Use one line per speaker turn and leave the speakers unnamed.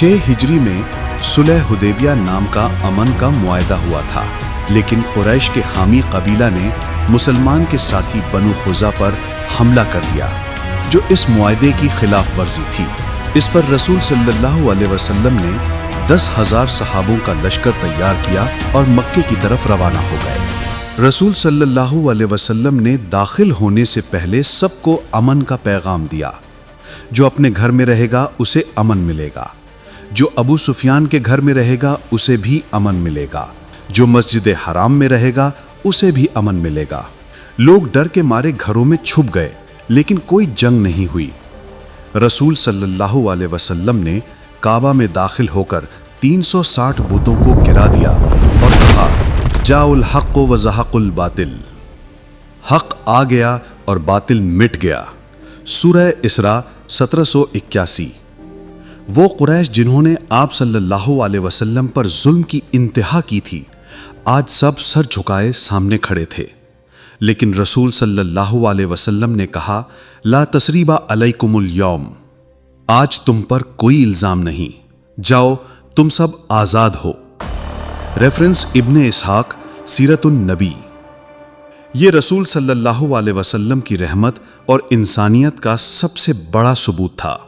6 ہجری میں صلح حدیبیہ نام کا امن کا معاہدہ ہوا تھا، لیکن قریش کے حامی قبیلہ نے مسلمان کے ساتھی بنو خزا پر حملہ کر دیا جو اس معاہدے کی خلاف ورزی تھی۔ اس پر رسول صلی اللہ علیہ وسلم نے 10,000 صحابوں کا لشکر تیار کیا اور مکے کی طرف روانہ ہو گئے۔ رسول صلی اللہ علیہ وسلم نے داخل ہونے سے پہلے سب کو امن کا پیغام دیا۔ جو اپنے گھر میں رہے گا اسے امن ملے گا، جو ابو سفیان کے گھر میں رہے گا اسے بھی امن ملے گا، جو مسجد حرام میں رہے گا اسے بھی امن ملے گا۔ لوگ ڈر کے مارے گھروں میں چھپ گئے، لیکن کوئی جنگ نہیں ہوئی۔ رسول صلی اللہ علیہ وسلم نے کعبہ میں داخل ہو کر 360 بتوں کو گرا دیا اور کہا، جاء الحق وزہق الباطل، حق آ گیا اور باطل مٹ گیا۔ سورہ اسراء 1781۔ وہ قریش جنہوں نے آپ صلی اللہ علیہ وسلم پر ظلم کی انتہا کی تھی، آج سب سر جھکائے سامنے کھڑے تھے، لیکن رسول صلی اللہ علیہ وسلم نے کہا، لا تثریب علیکم اليوم، آج تم پر کوئی الزام نہیں، جاؤ تم سب آزاد ہو۔ ریفرنس ابن اسحاق سیرت النبی۔ یہ رسول صلی اللہ علیہ وسلم کی رحمت اور انسانیت کا سب سے بڑا ثبوت تھا۔